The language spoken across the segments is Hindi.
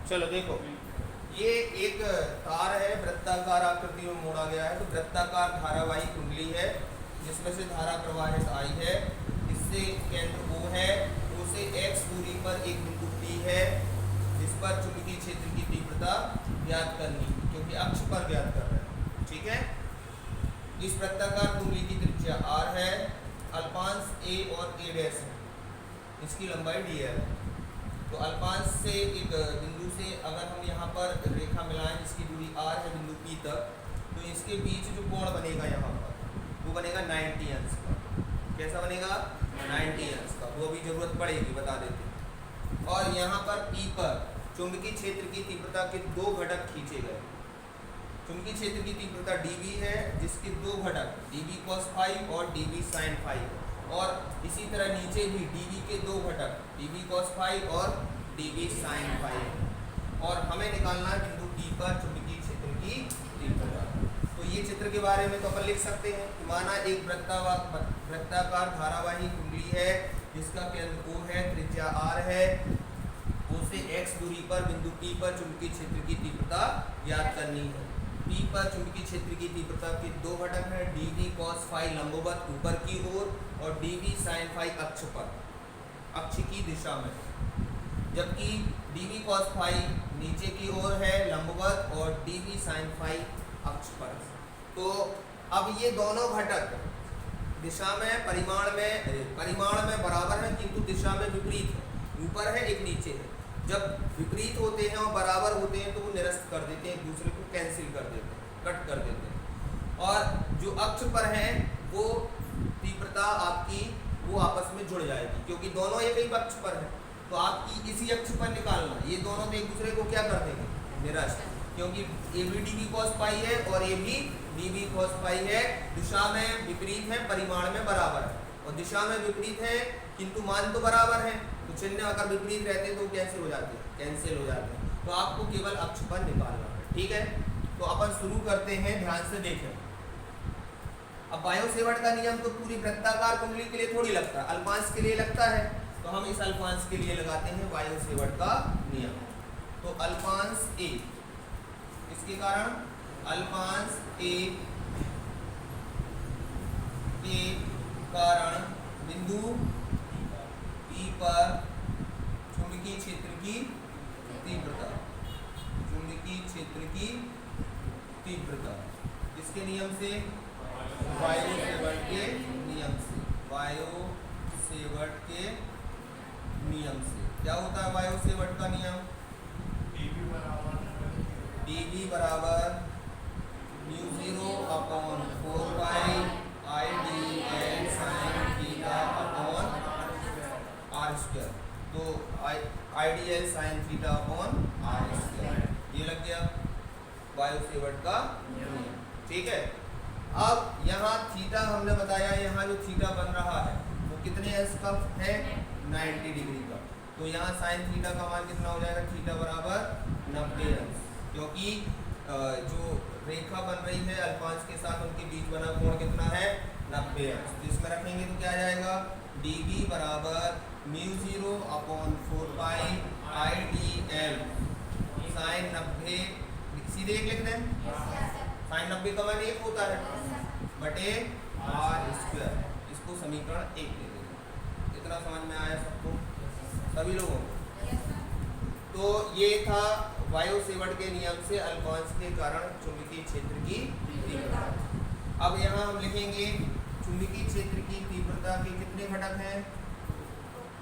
चलो देखो, ये एक तार है, वृत्ताकार आकृति में मोड़ा गया है। तो वृत्ताकार धारावाही कुंडली है जिसमें से धारा प्रवाहित आई है। इससे केंद्र O है, O से x दूरी पर एक बिंदु P है जिस पर चुंबकीय क्षेत्र की तीव्रता ज्ञात करनी, क्योंकि अक्ष पर ज्ञात कर रहे हैं। ठीक है। इस वृत्ताकार कुंडली की त्रिज्या r है, अल्पांश a और a डैश है, इसकी लंबाई dl है। तो अल्पांश से एक बिंदु से अगर हम यहाँ पर रेखा मिलाएं जिसकी दूरी r है बिंदु P तक, तो इसके बीच जो कोण बनेगा यहाँ पर वो बनेगा 90 अंश का। कैसा बनेगा? 90 अंश का। वो भी जरूरत पड़ेगी, बता देते हैं। और यहाँ पर P पर चुंबकीय क्षेत्र की तीव्रता के दो घटक खींचे गए। चुंबकीय क्षेत्र की तीव्रता dv है जिसके दो घटक dv cos फाई और dv sin फाई है। और इसी तरह नीचे भी dv के दो घटक dv cos फाई और dv sin फाई है। और हमें निकालना है बिंदु P पर चुंबकीय क्षेत्र की तीव्रता। तो ये चित्र के बारे में तो अपन लिख सकते हैं कि माना एक वृत्ताकार धारावाही कुंडली है जिसका केंद्र O है, त्रिज्या r है, O से x दूरी पर बिंदु P पर चुंबकीय क्षेत्र की तीव्रता ज्ञात करनी है। P पर चुंबकीय क्षेत्र की तीव्रता के दो घटक हैं, dv cos फाई लंबवत ऊपर की ओर और dv sin फाई अक्ष पर, अक्ष की दिशा में, जबकि dv cos फाई नीचे की ओर है लंबवत और dv sin फाई अक्ष पर। तो अब ये दोनों घटक दिशा में परिमाण में बराबर हैं किंतु दिशा में विपरीत है। ऊपर है एक नीचे है। जब विपरीत होते हैं और बराबर होते हैं तो वो निरस्त कर देते हैं, एक दूसरे को कैंसिल कर देते हैं, कट कर देते हैं। और जो अक्ष पर हैं वो तीव्रता आपकी वो आपस में जुड़ जाएगी, क्योंकि दोनों एक ही अक्ष पर है। तो आपकी इसी अक्ष पर निकालना, ये दोनों तो एक दूसरे को क्या कर देंगे? निरस्त, क्योंकि ये भी dv cos फाई है और ये भी dv cos फाई है। दिशा में विपरीत है, परिमाण में बराबर है। और दिशा में विपरीत है किंतु मान तो बराबर है, तो चिन्ह अगर विपरीत रहते तो कैंसिल हो जाते हैं। तो आपको केवल अक्ष पर निकालना है। ठीक है। तो अपन शुरू करते हैं, ध्यान से देखें। अब बायो-सेवर्ट का नियम तो पूरी वृत्ताकार कुंडली के लिए थोड़ी लगता है, अल्पांश के लिए लगता है। तो हम इस अल्पांश के लिए लगाते हैं बायो-सेवर्ट का नियम। तो अल्पांश a, इसके कारण अल्पांश a के कारण बिंदु P पर चुंबकीय क्षेत्र की तीव्रता, इसके नियम से, बायो-सेवर्ट के नियम से क्या होता है? बायो-सेवर्ट का नियम dv बराबर μ0 अपॉन 4 पाई IDL sin theta upon r square. तो IDL sin theta upon r square, ये लग गया बायो-सेवर्ट का नियम। ठीक है। अब यहाँ थीटा हमने बताया, यहाँ जो थीटा बन रहा है वो कितने अंश का है? 90 डिग्री का। तो यहाँ साइन थीटा का मान कितना हो जाएगा? थीटा बराबर 90 अंश, क्योंकि जो रेखा बन रही है अल्पांश के साथ उनके बीच बना कोण कितना है? 90 अंश। तो इसमें रखेंगे तो क्या आ जाएगा? dv बराबर μ0 अपॉन 4 पाई IDL साइन 90, सीधे एक लिख दें, साइन 90 का मान 1 होता है, बटे r स्क्वायर। इसको समीकरण 1 ले देंगे। इतना समझ में आया सबको, सभी लोगों को? तो ये था बायो-सेवर्ट के नियम से अल्पांश के कारण चुंबकीय क्षेत्र की तीव्रता। अब यहाँ हम लिखेंगे चुंबकीय क्षेत्र की तीव्रता के कितने घटक हैं?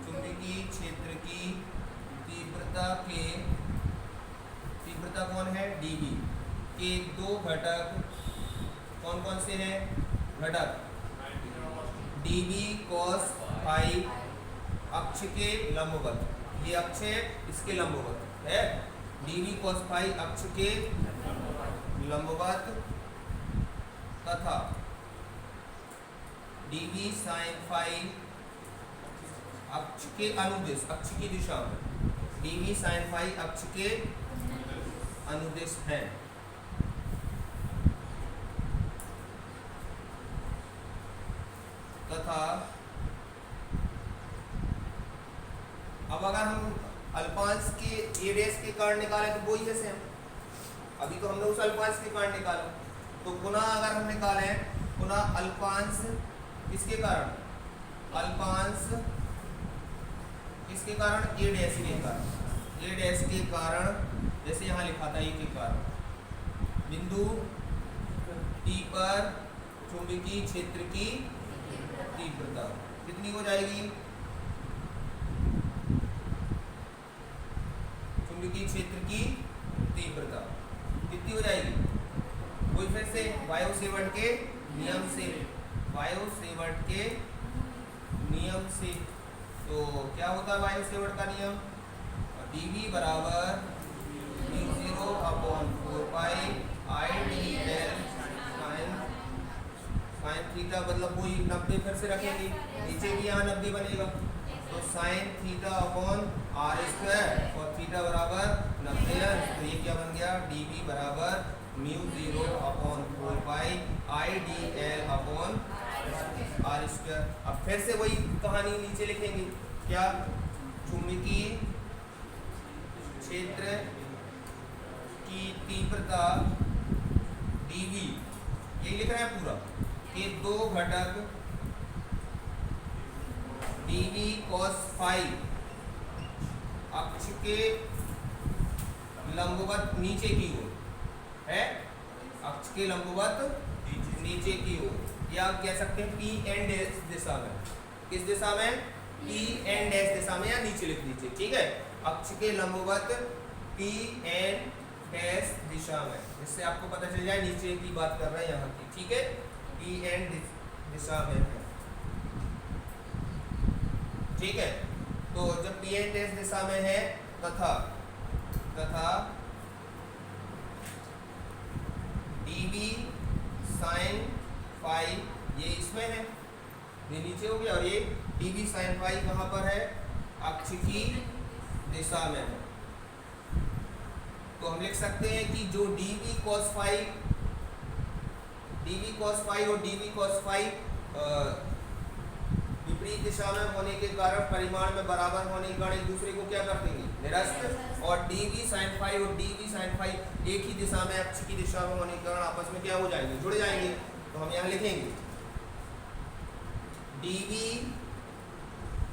चुंबकीय क्षेत्र की तीव्रता कौन है? dv के दो घटक कौन कौन से हैं? घटक dv cos फाई अक्ष के लंबवत, ये अक्ष है इसके लंबवत है, dv cos फाई अक्ष के लंबवत तथा dv sin फाई अक्ष के अनुदिश, अक्ष की दिशा में dv sin फाई अक्ष के अनुदिश है। तथा अब अगर हम अल्पांश के ए डैश के कारण निकाले तो वही है सेम। अभी तो हमने उस अल्पांश के कारण निकाला, तो पुनः अगर हम निकालें पुनः अल्पांश किसके कारण, अल्पांश किसके कारण, ए डैश के कारण, ए डैश के कारण, जैसे यहाँ लिखा था ए के कारण, बिंदु टी पर चुंबकीय क्षेत्र की तीव्रता कितनी हो जाएगी, चुंबकीय क्षेत्र की तीव्रता कितनी हो जाएगी, वही फिर से वायु-सेवर्ट के नियम से, वायु-सेवर्ट के नियम से, तो क्या होता है वायु-सेवर्ट का नियम, dV बराबर μ0/4π/IdL साइन थीटा, मतलब वही 90 फिर से रखेंगे, नीचे भी यहाँ 90 बनेगा, तो sine theta upon r square और थीटा बराबर 90 है, तो ये क्या बन गया, dV बराबर μ0/4π/IdL अपॉन आर स्क्वायर। अब फिर से वही कहानी नीचे लिखेंगे, क्या, चुंबकीय क्षेत्र की तीव्रता dV, यही लिख रहे हैं पूरा, के दो घटक dV cos फाई अक्ष के लंबवत नीचे की ओर है, अक्ष के लंबवत नीचे की ओर, या कह सकते हैं P एंड डैश दिशा में, किस दिशा में, P एंड डैश दिशा में, या नीचे लिख दीजिए, ठीक है, अक्ष के लंबवत P एंड डैश दिशा में, इससे आपको पता चल जाए नीचे की बात कर रहे हैं यहाँ की, ठीक है, P एंड दिशा में है, ठीक है। तो जब P एंड डैश दिशा में है तथा dV sin फाई ये इसमें है, ये नीचे हो गया, और ये dV sin फाई कहाँ पर है, अक्ष की दिशा में है, तो हम लिख सकते हैं कि जो dV cos फाई और dV cos फाई विपरीत दिशा में होने के कारण, परिमाण में बराबर होने के कारण एक दूसरे को क्या कर देंगे, निरस्त, और dV sin फाई और dV sin फाई एक ही दिशा में, अक्ष की दिशा में होने के कारण आपस में क्या हो जाएंगे, जुड़ जाएंगे, तो हम यहाँ लिखेंगे dV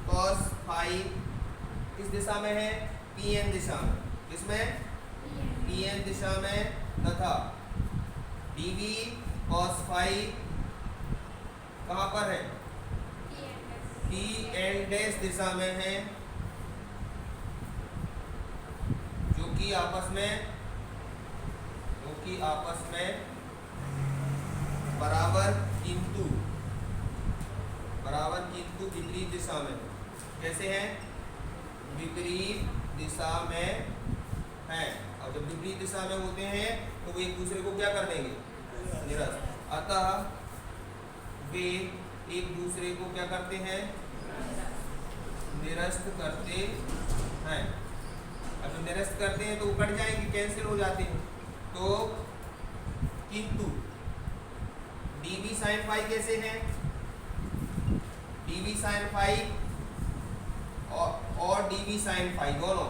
cos फाई किस दिशा में है, Pn दिशा में, किसमें, Pn दिशा में, तथा dV cos फाई कहाँ पर है, P एंड डैश दिशा में है, जो कि आपस में बराबर किंतु विपरीत दिशा में, कैसे हैं, विपरीत दिशा में हैं, और जब विपरीत दिशा में होते हैं तो वो एक दूसरे को क्या कर देंगे, निरस्त, अतः वे एक दूसरे को क्या करते हैं, निरस्त करते हैं। अब जब निरस्त करते हैं तो वो कट जाएंगे, कैंसिल हो जाते हैं, तो किंतु dV sin फाई कैसे है, dV sin फाई और dV sin फाई दोनों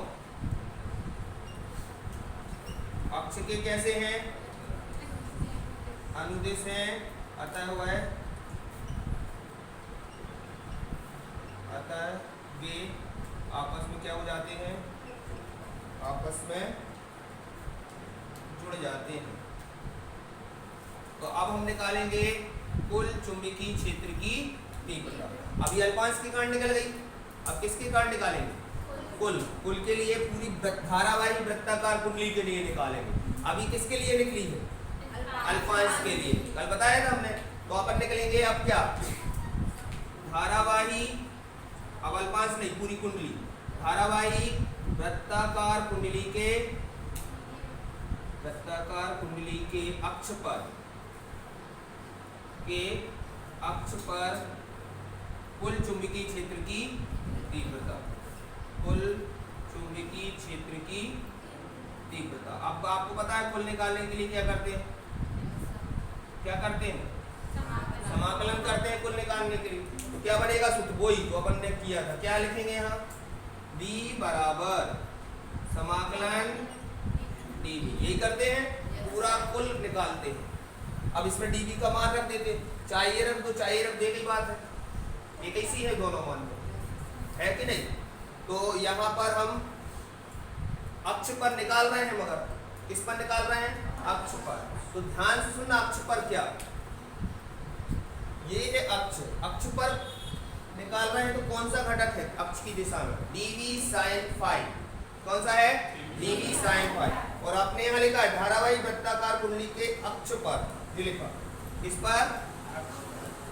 अक्ष के कैसे हैं, अनुदिश हैं, अतः वे आपस में क्या हो जाते हैं, आपस में जुड़ जाते हैं। तो अब हम निकालेंगे कुल चुंबकीय क्षेत्र की तीव्रता। अभी अल्पांश के कारण निकल गई, अब किसके कारण निकालेंगे, कुल के लिए पूरी धारावाही वृत्ताकार कुंडली के लिए निकालेंगे। अभी किसके लिए निकली है, अल्पांश के लिए, कल बताया था हमने। तो अपन निकलेंगे अब क्या, धारावाही, अब अल्पांश नहीं, पूरी कुंडली, धारावाही वृत्ताकार कुंडली के अक्ष पर कुल चुंबकीय क्षेत्र की तीव्रता, अब आपको पता है कुल निकालने के लिए क्या करते हैं, समाकलन करते हैं कुल निकालने के लिए। तो क्या बनेगा सूत्र, वही जो अपन ने किया था, क्या लिखेंगे यहाँ, B बराबर करते हैं, पूरा कुल निकालते हैं। अब इसमें dv का मान रख देते, चाहे ये रख दो चाहे ये रख दे, की बात है, एक ऐसी है दोनों मान में, है कि नहीं। तो यहाँ पर हम अक्ष पर निकाल रहे हैं, मगर किस पर निकाल रहे हैं, अक्ष पर। तो ध्यान से सुनना, अक्ष पर क्या, ये है अक्ष, अक्ष पर निकाल रहे हैं तो कौन सा घटक है अक्ष की दिशा में, dv sin फाई, कौन सा है, dv sin फाई। और आपने यहाँ लिखा है धारावाही वृत्ताकार कुंडली के अक्ष पर, ये लिखा इस पर,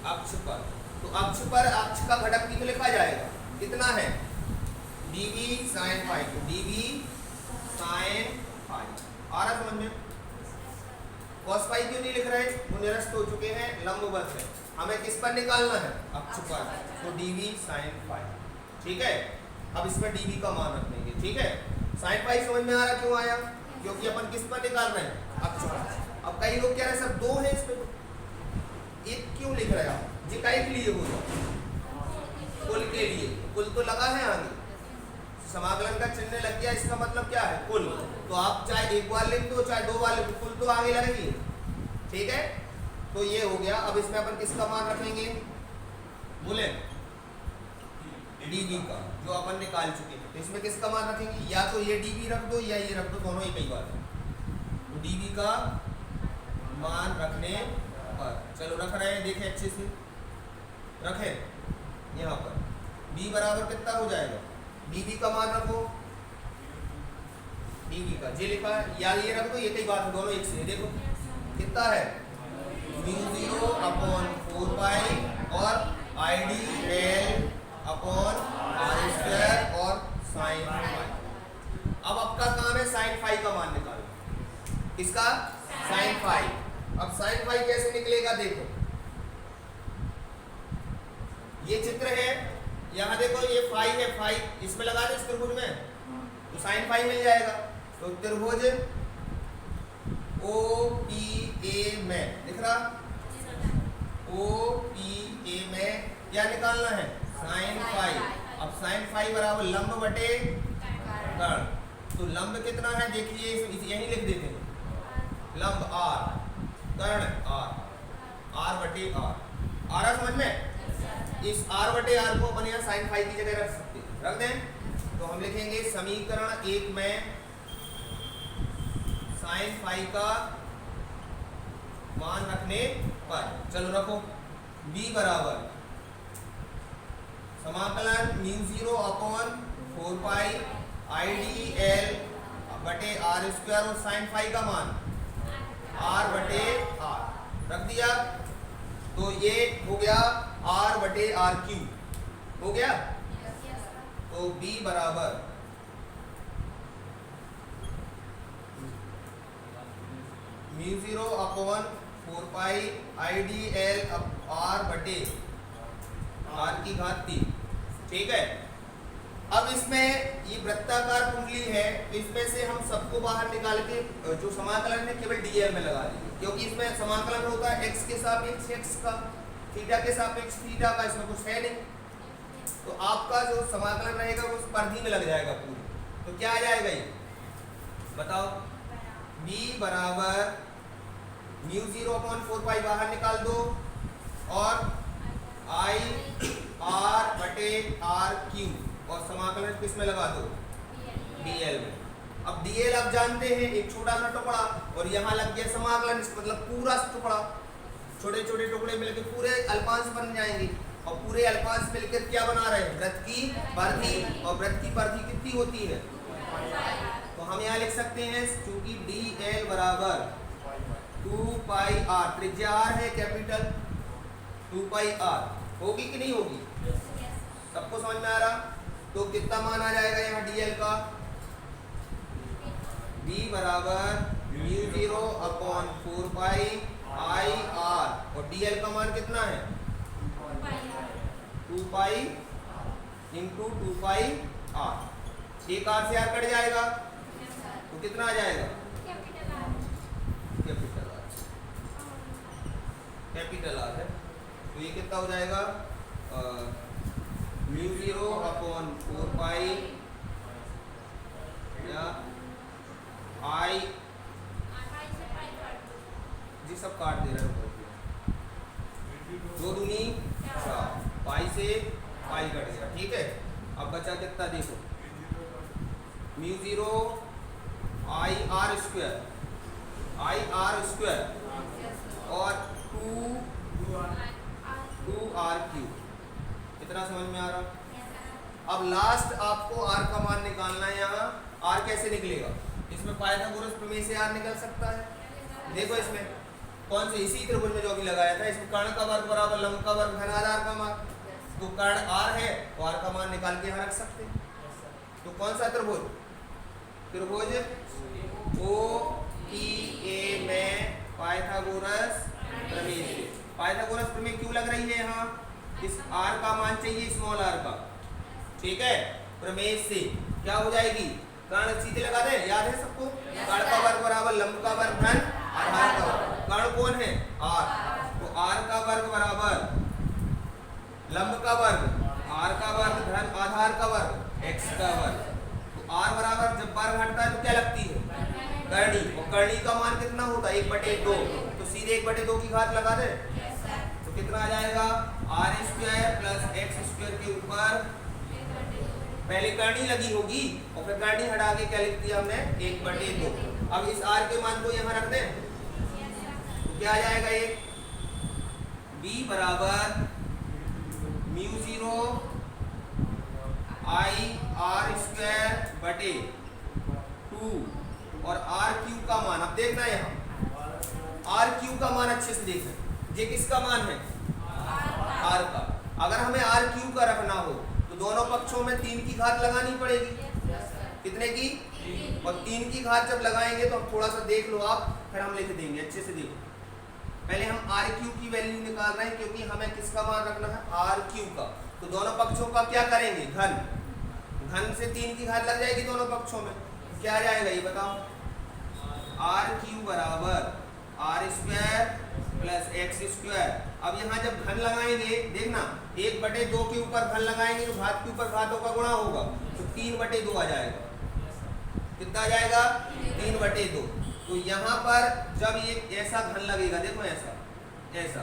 अक्ष पर। तो अक्ष पर अक्ष का घटक भी तो लिखा जाएगा, कितना है, dv sin फाई, तो dv sin फाई। आ रहा समझ में। cos फाई क्यों नहीं लिख रहे, वो निरस्त हो चुके हैं, लंबवत है, हमें किस पर निकालना है, अक्ष पर, तो dv sin फाई। ठीक है, अब इसमें dv का मान रख देंगे। ठीक है, sin फाई समझ में आ रहा, क्यों आया, क्योंकि अपन किस पर निकाल रहे हैं, अक्ष पर। अब कई लोग कह रहे हैं सर दो है इसमें, एक क्यों लिख रहे हैं, जी काहे के लिए होगा, कुल के लिए, कुल तो लगा है आगे, समाकलन का चिन्ह लग गया, इसका मतलब क्या है, कुल। तो आप चाहे एक बार लिख दो चाहे दो बार लिख दो, कुल तो आगे लगेगी। ठीक है, तो ये हो गया। अब इसमें अपन किसका मान रखेंगे, बोले dv का, जो अपन निकाल चुके हैं। तो इसमें किसका मान रखेंगे, या तो ये dv रख दो या ये रख दो, दोनों ही कई बार है। तो dv का मान रखने पर, चलो रख रहे हैं, देखें अच्छे से रखें। यहाँ पर b बराबर कितना हो जाएगा, dv का मान रखो, dv का जे लिखा है, या ये रख दो, ये कई बात है, दोनों एक से। देखो कितना है, μ0 अपॉन 4 पाई और IDL अपॉन r स्क्वायर और साइन फाई। अब आपका काम है साइन फाई का मान निकालना, किसका, साइन फाई। अब साइन फाई कैसे निकलेगा, देखो ये चित्र है, यहाँ देखो ये फाई है, फाई इसमें लगा दे इस त्रिभुज में, तो साइन फाई मिल जाएगा। तो त्रिभुज OPA में दिख रहा, OPA में क्या निकालना है, साइन फाई। अब साइन फाई बराबर लंब बटे कर्ण, तो लंब कितना है देखिए, यही लिख देते हैं, लंब r, कर्ण r बटे r। आ रहा समझ में, इस r बटे r को अपन यहाँ साइन फाई की जगह रख सकते हैं, रख दें। तो हम लिखेंगे समीकरण 1 में साइन फाई का मान रखने पर, चलो रखो, b बराबर समाकलन μ0 अपॉन 4 पाई IDL बटे r स्क्वायर और साइन फाई का मान r बटे r रख दिया। तो ये हो गया r बटे r क्यूब, हो गया। तो b बराबर μ0 अपॉन 4 पाई IDL r बटे r की घात 3। ठीक है, अब इसमें ये वृत्ताकार कुंडली है, तो इसमें से हम सबको बाहर निकाल के जो समाकलन है केवल dl में लगा देंगे, क्योंकि इसमें समाकलन होता है x के सापेक्ष x का, थीटा के सापेक्ष थीटा का, इसमें कुछ है नहीं। तो आपका जो समाकलन रहेगा वो उस परिधि में लग जाएगा पूरी। तो क्या आ जाएगा ये बताओ, b बराबर μ0 अपॉन 4 पाई बाहर निकाल दो और I r बटे r क्यूब और समाकलन किस में लगा दो, dl में। अब dl आप जानते हैं एक छोटा सा टुकड़ा, और यहाँ लग गया समाकलन, मतलब पूरा टुकड़ा, छोटे छोटे टुकड़े मिलकर पूरे अल्पांश बन जाएंगे, और पूरे अल्पांश मिलकर क्या बना रहे हैं, वृत्त की परिधि। और वृत्त की परिधि कितनी होती है, तो हम यहाँ लिख सकते हैं, क्योंकि dl बराबर 2 पाई r, त्रिज्या r है कैपिटल, 2 पाई r होगी कि नहीं होगी, सबको समझ में आ रहा। तो कितना मान आ जाएगा यहाँ dl का, b बराबर μ0 अपॉन 4 पाई I r, और dl का मान कितना है, 2 पाई इंटू 2 पाई r, एक r से r कट जाएगा, तो कितना आ जाएगा, कैपिटल R है। तो ये कितना हो जाएगा, μ0 अपॉन 4 पाई या I काट दे रहे हो, 2 दूनी 4, पाई से पाई कट गया, ठीक है। अब बचा कितना देखो, म्यू 0 आई आर स्क्वायर और 2 आर क्यूब। इतना समझ में आ रहा? अब लास्ट आपको आर का मान निकालना है। यहाँ आर कैसे निकलेगा? इसमें पाइथागोरस प्रमेय से आर निकल सकता है। देखो इसमें कौन से, इसी त्रिभुज में जो भी लगाया था, इसमें कर्ण का वर्ग बराबर लंब का वर्ग धन आधार का मान, तो कर्ण आर है तो आर का मान निकाल के यहाँ रख सकते हैं। तो कौन सा त्रिभुज? त्रिभुज ओ ई ए में पाइथागोरस प्रमेय से। पाइथागोरस प्रमेय क्यों लग रही है? यहाँ इस आर का मान चाहिए, स्मॉल आर का, ठीक है। प्रमेय से क्या हो जाएगी? कर्ण सीधे लगा दे, याद है सबको? कर्ण का वर्ग बराबर लंब का वर्ग धन आधार का वर्ग। कर्ण कौन है? आर। तो आर का वर्ग बराबर लंब का वर्ग, आर का वर्ग धन आधार का वर्ग, एक्स का वर्ग। तो आर बराबर जब वर्ग हटता है तो क्या लगती है? करणी। और करणी का मान कितना होता है? 1/2। तो सीधे 1/2 की घात लगा दे, तो कितना आ जाएगा? R square plus x square के ऊपर पहले करनी लगी होगी और फिर करनी हटा के क्या लिख दिया हमने? 1/2। अब इस आर के मान को यहाँ रख दें तो क्या आ जाएगा? ये बी बराबर म्यू 0 आई आर स्क्वायर बटे 2 और आर क्यूब का मान। अब देखना यहाँ आर क्यूब का मान अच्छे से देखना, ये किसका मान है? आर का। अगर हमें आर क्यूब का रखना हो तो दोनों पक्षों में 3 की घात लगानी पड़ेगी। कितने की? और 3 की घात जब लगाएंगे तो थोड़ा सा देख लो आप, फिर हम लिख देंगे, अच्छे से देखो। पहले हम आर क्यूब की वैल्यू निकाल रहे हैं क्योंकि हमें किसका मान रखना है? आर क्यूब का। तो दोनों पक्षों का क्या करेंगे? घन। घन से 3 की घात लग जाएगी दोनों पक्षों में, क्या आ जाएगा ये बताओ? आर क्यूब बराबर r square plus x square. अब यहाँ जब घन लगाएंगे, देखना 1/2 के ऊपर घन लगाएंगे तो घात के ऊपर घातों का गुणा होगा, तो 3/2 आ जाएगा। कितना आ जाएगा? 3/2। तो यहाँ पर जब ये ऐसा घन लगेगा, देखो ऐसा ऐसा,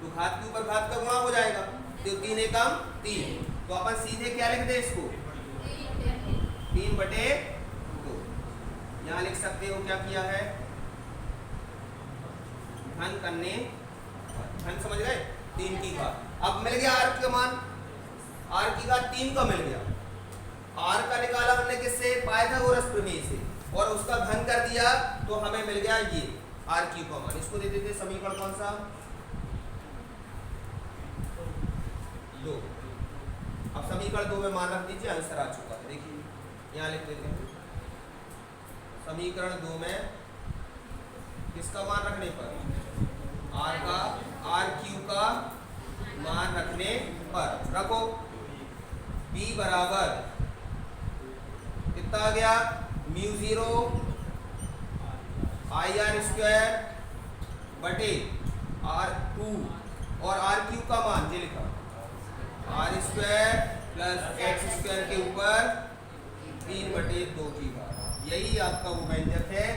तो घात के ऊपर घात का गुणा हो जाएगा, तो 3 एकम 3। तो अपन सीधे क्या लिख दे इसको? 3/2। यहाँ लिख सकते हो क्या किया है? घन करने, घन समझ गए? 3 की घात। अब मिल गया आर का मान, आर की घात 3 का मिल गया। आर का निकाला हमने किससे? पाइथागोरस प्रमेय से, और उसका घन कर दिया तो हमें मिल गया ये आर क्यूब का मान। इसको दे देते समीकरण कौन सा? 2। अब समीकरण 2 में मान रख दीजिए, आंसर आ चुका है। देखिए यहाँ लिख देते हैं, समीकरण 2 में किसका मान रखने पर? आर का, आर क्यूब का मान रखने पर रखो। बी बराबर कितना आ गया? म्यू 0 आई आर स्क्वायर बटे आर 2 और आर क्यूब का मान ये लिखा, r square plus x square के ऊपर 3/2 की घात। यही आपका वो व्यंजक है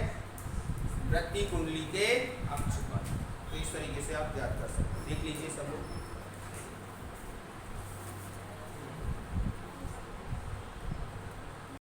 वृत्तीय कुंडली के अक्ष पर। तो इस तरीके से आप याद कर सकते हैं। देख लीजिए सब लोग।